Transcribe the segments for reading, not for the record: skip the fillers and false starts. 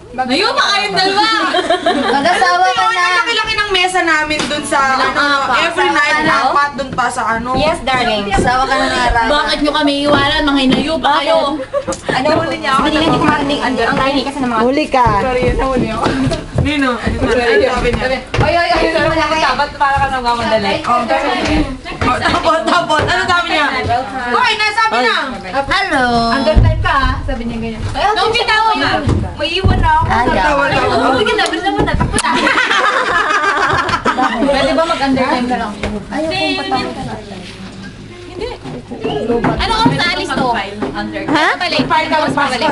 Ngayon pa kayong dalawa! Mag-asawa ka na. Ang laki-laki ng mesa namin dun sa every night, apat dun pa sa ano. Yes, darling. Asawa ka na nga, Rara. Bakit nyo kami iwanan? Mga hinayo pa kayo. Ano huli niya ako? Hindi ko marinig. Ang lahi kasi ng mga... Huli ka. Sorry, nahuli ako. Nino, ano sabi niya? Ay, dapat para ka nang gamadali. Tapos, ano sabi niya? Hoy, nasabi na! Hello. Hanggang time ka, sabi niya ganyan. Nung bitaw nga, may iwan na ako. Tawal ako. Sige na, bilis naman na, takbo na. Pwede ba mag-undertime ka lang? Ano ka sa alis to? Ha? Balik, tapos pabalik.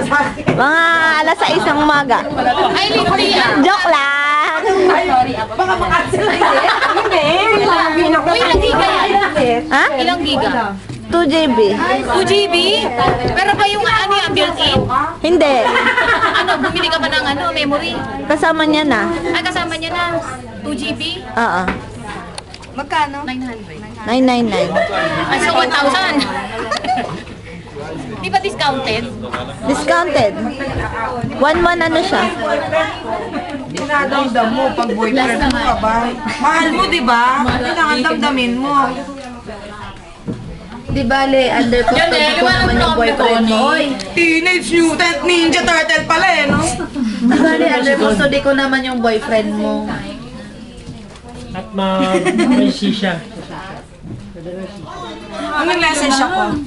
Mga alas 6 ng umaga. Ay, libre yan. Joke lang. Baka makancel na yun. Uy, ilang giga yan? Ha? Ilang giga? 2 GB. 2 GB? Pero ba yung ano yung built-in? Hindi. Ano, bumili ka ba ng ano, memory? Kasama niya na. Ay, kasama niya na. 2 GB? Oo. Magkano? 900. 999. Ay, so 1,000. Di ba discounted? Discounted. 1 ano siya? Dinadamdam mo pag boyfriend mo ka ba? Mahal mo, di ba? Kailangan damdamin mo. Di bale, under custody ko naman yung boyfriend mo. Oy. Teenage Mutant Ninja Turtle pala eh, no? Di bale, under custody ko naman yung boyfriend mo. At may sisya. Ang nag-message ako.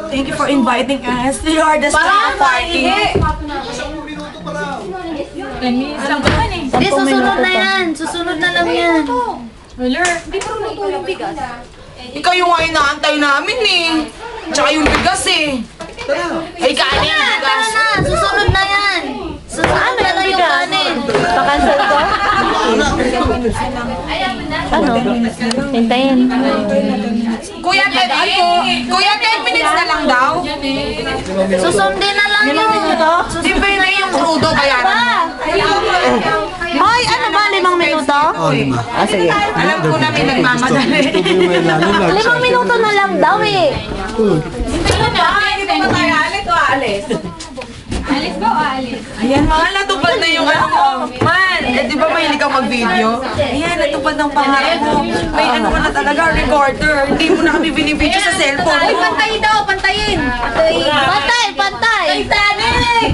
Thank you for inviting us. You are the star party. Isang buwan eh. Hindi, susunod na yan. Susunod na lang yan. Wala. Hindi pa rin luto yung bigas. Ikaw yung nga inaantay namin eh. Tsaka yung bigas eh. Ay, kanin yung bigas. Tara na, susunod na yan. Susunod na lang yung kanin. Pa-cancel ko? Ano? Hintayin. Kuya, 10 minutes na lang daw. Susundin na lang yun. Di ba yun yung crudo kaya naman? Hoy, ano ba? 5 minuto? Oh, 5. Ah, sige. Alam ko na may nagmamadali. 5 minuto na lang daw eh. Dito ba tayo alis o alis? Alis ba o alis? Ayan, mga natupad na yung ano mo. Man, di ba mahilig kang mag-video? Ayan, natupad ng pangarap mo. May ano ka na talaga, recorder. Hindi mo na kami binibideo sa cellphone Ay, mo. pantayin daw, pantayin. Pantay, pantay. Titanic!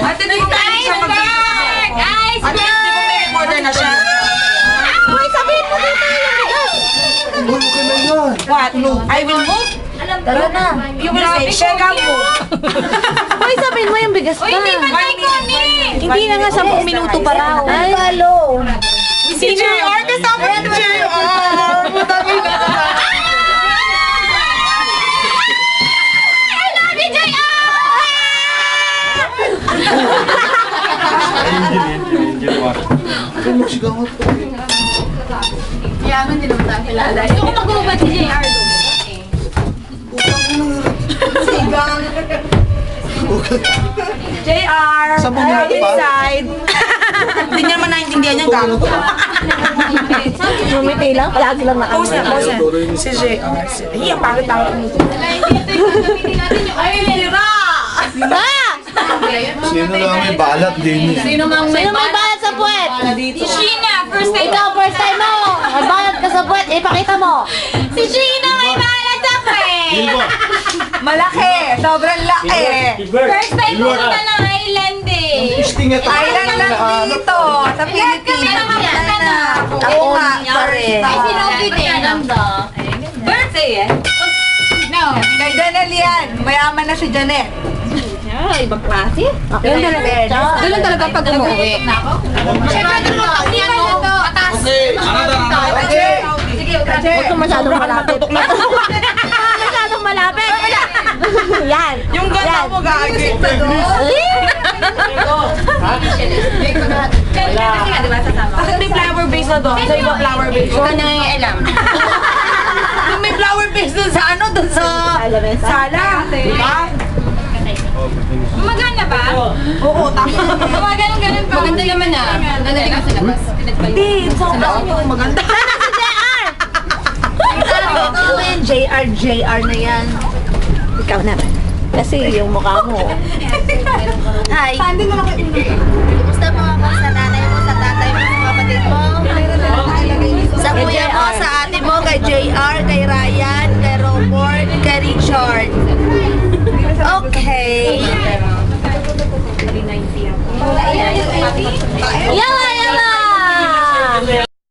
Ate, di ba mahilig siya mag-video? Guys, Ate, di ba may recorder na siya? Hoy, sabihin mo dito yung bigas. What? I will move? Tara na. You will say, Shega mo. Hoy, sabihin mo yung bigas Uy, hindi na. pantay ko ni! Hindi na nga 10 minuto pa raw. Ay, follow. Si JR, kasama si JR. Madami na. I love you, Yaman din naman tayo kilala. Gusto ko mag-ubad si JR doon. Sigang. JR, I'm inside. Hindi niya naman naintindihan yung gago. Lumiti lang, palagi lang na. Pause na. Si JR. Ay, ang pangit-pangit mo. Ay, Lira! Sino lang may balat din eh. Sino mang Sino may bayad sa puwet? Si Sheena, first time. Ikaw, first time mo. May bayad ka sa puwet, ipakita mo. Si Sheena may balat sa friend. Malaki! Sobrang laki! First time pumunta ng island eh. Island lang dito, sa Pilipinas. Oo nga, sorry. Ay, sinobi din. Birthday eh. No. Kay Janelle yan. Mayaman na si Janet. Ibang klase. Yun talaga. Doon lang talaga pag umuwi. Siyempre, doon mo kasi ano to. Atas. Sige, Huwag kang masyadong malapit. Masyadong malapit. Yan. Yung ganda mo, gagi. Bakit may flower base na doon? Sa ibang flower base. Huwag ka nangyayaalam. Yung may flower base doon sa ano? Doon sa sala. Diba? Maganda ba? Oo, tama. Ganun pa. Maganda naman ah. Nadali ka sa labas. Hindi, sobrang maganda. Ito yung JR na yan. Ikaw naman. Kasi yung mukha mo. Hi. Kumusta mga kalsada?